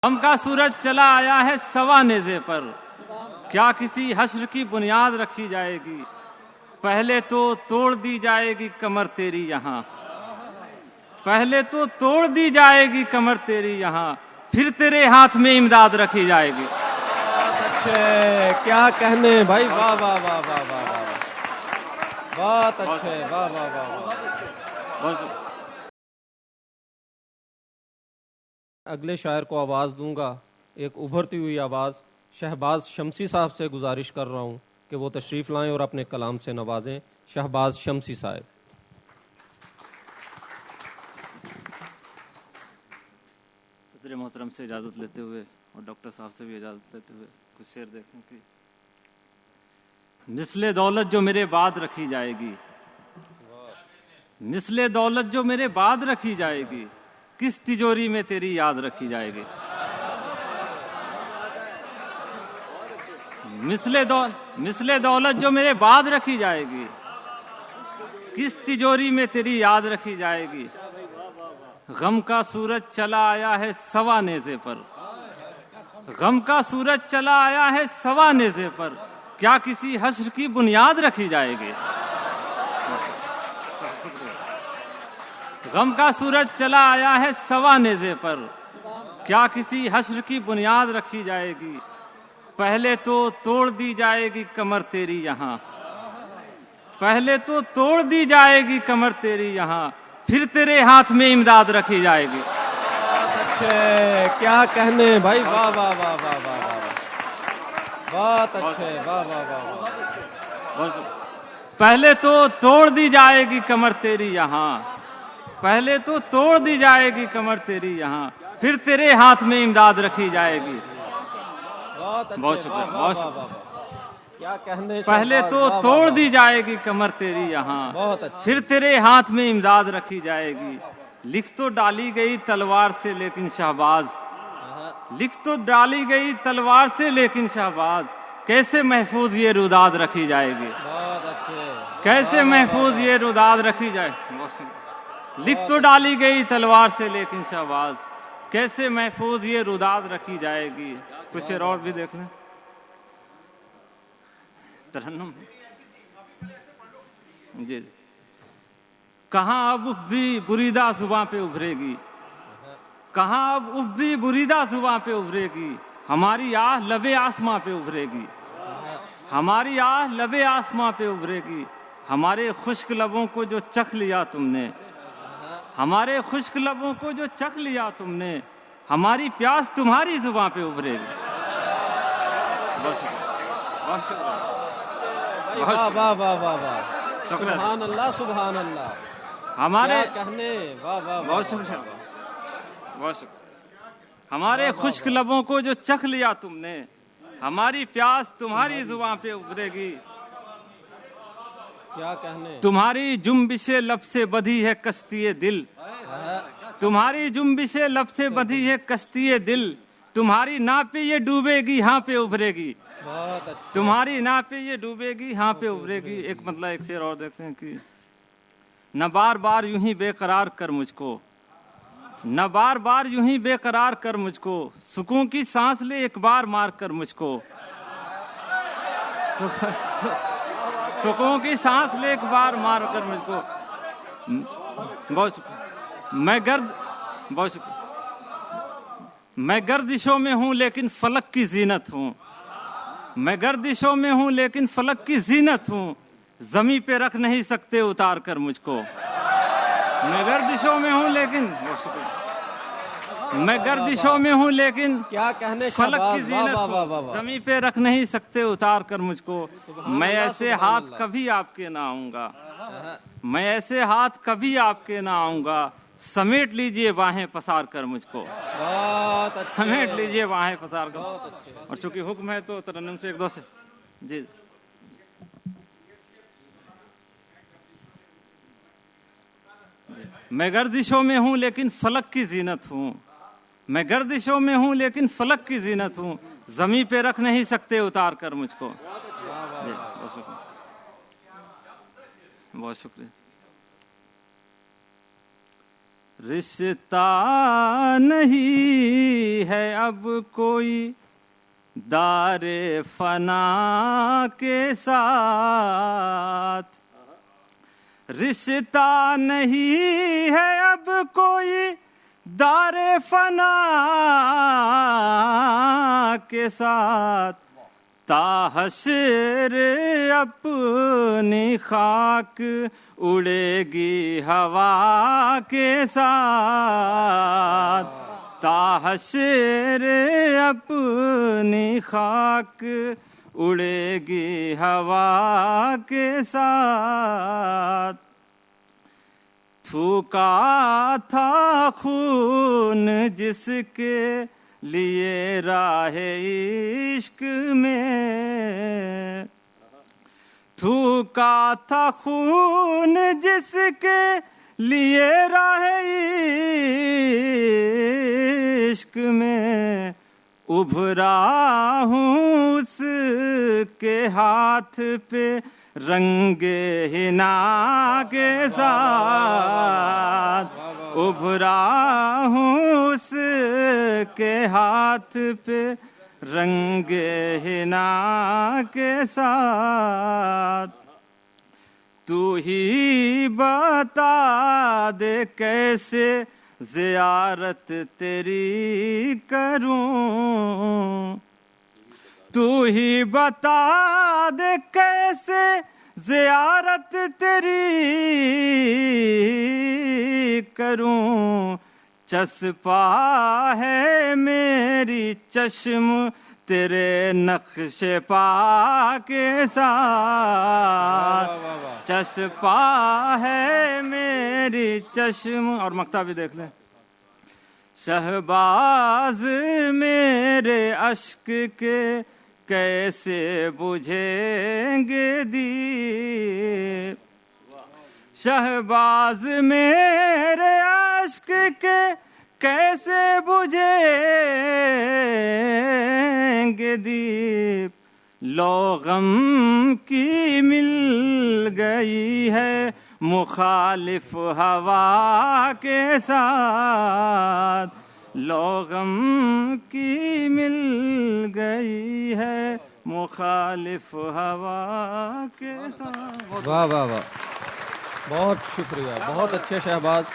गम का सूरज चला आया है सवा नेज़े पर, क्या किसी हश्र की बुनियाद रखी जाएगी? पहले तो तोड़ दी जाएगी कमर तेरी यहाँ, पहले तो तोड़ दी जाएगी कमर तेरी यहाँ, फिर तेरे हाथ में इमदाद रखी जाएगी। अच्छे, क्या कहने भाई, वाह वाह वाह वाह वाह वाह, बहुत अच्छे, वाह वाह वाह वाह। अगले शायर को आवाज़ दूंगा, एक उभरती हुई आवाज़। शहबाज शमसी साहब से गुजारिश कर रहा हूं कि वो तशरीफ़ लाएं और अपने कलाम से नवाजें। शहबाज शमसी साहब। सदर मोहतरम से इजाज़त लेते हुए और डॉक्टर साहब से भी इजाज़त लेते हुए कुछ शेर देखें कि मिसले दौलत जो मेरे बाद रखी जाएगी, मिसले दौलत जो मेरे बाद रखी जाएगी, किस तिजोरी में तेरी याद रखी जाएगी? मिसले दौलत जो मेरे बाद रखी जाएगी, किस तिजोरी में तेरी याद रखी जाएगी? गम का सूरज चला आया है सवा नेज़े पर, गम का सूरज चला आया है सवा नेज़े पर, क्या किसी हश्र की बुनियाद रखी जाएगी? गम का सूरज चला आया है सवा नेज़े पर, क्या किसी हश्र की बुनियाद रखी जाएगी? पहले तो तोड़ दी जाएगी कमर तेरी यहाँ, पहले तो तोड़ दी जाएगी कमर तेरी यहाँ, फिर तेरे हाथ में इमदाद रखी जाएगी। अच्छे, क्या कहने भाई, वाह वाह वाह वाह वाह वाह, बहुत अच्छे, वाह वाह वाह। पहले तो तोड़ दी जाएगी कमर तेरी यहाँ, पहले तो तोड़ दी जाएगी कमर तेरी यहाँ, फिर तेरे हाथ में इमदाद रखी जाएगी। बहुत शुक्रिया, बहुत शुक्रिया। क्या कहने, पहले तो तोड़ दी जाएगी कमर तेरी यहाँ, फिर तेरे हाथ में इमदाद रखी जाएगी। लिख तो डाली गई तलवार से लेकिन शहबाज, लिख तो डाली गई तलवार से लेकिन शहबाज, कैसे महफूज ये रुदाद रखी जाएगी? बहुत अच्छे, कैसे महफूज ये रुदाद रखी जाए? लिख तो डाली गई तलवार से लेकिन शहबाज, कैसे महफूज ये रुदाद रखी जाएगी? कुछ शेर और भी देख लें। तरन्नुम जी, कहाँ अब भी बुरीदा जुबां पे उभरेगी, कहाँ अब भी बुरीदा जुबां पे उभरेगी, हमारी आह लबे आसमां पे उभरेगी, हमारी आह लबे आसमां पे उभरेगी। हमारे खुश्क लबों को जो चख लिया तुमने, हमारे खुश्क लबों को जो चख लिया तुमने, हमारी प्यास तुम्हारी जुबां पे उभरेगी। वाह वाह वाह वाह वाह, सुभान अल्लाह, सुभान अल्लाह। हमारे कहने, वाह वाह, बहुत शुक्रिया, बहुत शुक्रिया। हमारे खुश्क लबों को जो चख लिया तुमने, हमारी प्यास तुम्हारी जुबां पे उभरेगी। क्या कहने, तुम्हारी जुम्बिशे लब से बधी है कश्ती दिल, तुम्हारी जुम्बिशे लब से बधी है कश्ती दिल, तुम्हारी नापे ये डूबेगी हाँ पे उभरेगी। बहुत अच्छा, तुम्हारी नापे ये डूबेगी हाँ पे उभरेगी। एक मतलब एक शेर और देखते हैं कि न बार बार यूं ही बेकरार कर मुझको, न बार बार यूं ही बेकरार कर मुझको, सुकून की सांस ले एक बार मार कर मुझको, सुकून की सांस ले एक बार मार कर मुझको। मैं गर्दिशों में हूँ लेकिन फलक की जीनत हूँ, मैं गर्दिशों में हूँ लेकिन फलक की जीनत हूँ, जमी पे रख नहीं सकते उतार कर मुझको। मैं गर्दिशों में हूँ लेकिन, मैं गर्दिशों में हूँ लेकिन क्या कहने, फलक की जीनत हूँ, जमी पे रख नहीं सकते उतार कर मुझको। मैं ऐसे हाथ कभी आपके ना आऊंगा, मैं ऐसे हाथ कभी आपके ना आऊंगा, समेट लीजिए बाहें पसार कर मुझको, समेट लीजिए बाहें पसार कर। और चूंकि हुक्म है तो तरन्नुम से एक दो से जी। मैं गर्दिशों में हूँ लेकिन फलक की जीनत हूँ, मैं गर्दिशों में हूँ लेकिन फलक की जीनत हूँ, जमी पे रख नहीं सकते उतार कर मुझको। बहुत शुक्रिया, बहुत शुक्रिया। रिश्ता नहीं है अब कोई दारे फना के साथ, रिश्ता नहीं है अब कोई दारे फना के साथ, ताहशर अपनी खाक उड़ेगी हवा के साथ, ताहशर अपनी खाक उड़ेगी हवा के साथ। थूका था खून जिसके लिए राहे इश्क में, थूका था खून जिसके लिए राहे इश्क में, उभरा हूँ उसके हाथ पे रंगे हिना के साथ, उभरा हूँ उसके हाथ पे रंगे हिना के साथ। तू ही बता दे कैसे ज़ियारत तेरी करूं, तू ही बता दे कैसे ज़ियारत तेरी करूं। चस्पा है मेरी चश्म तेरे नक्शे पा के साथ, चस्पा है मेरी चश्म। और मक्ता भी देख लें। शहबाज मेरे अश्क के कैसे बुझेंगे दीप, शहबाज मेरे अश्क के कैसे बुझेंगे दीप। लो गम की मिल गई है मुखालिफ हवा के साथ, लो गम की मिल गई है मुखालिफ हवा के साथ। वाह वाह वाह, बहुत शुक्रिया, बहुत अच्छे शहबाज।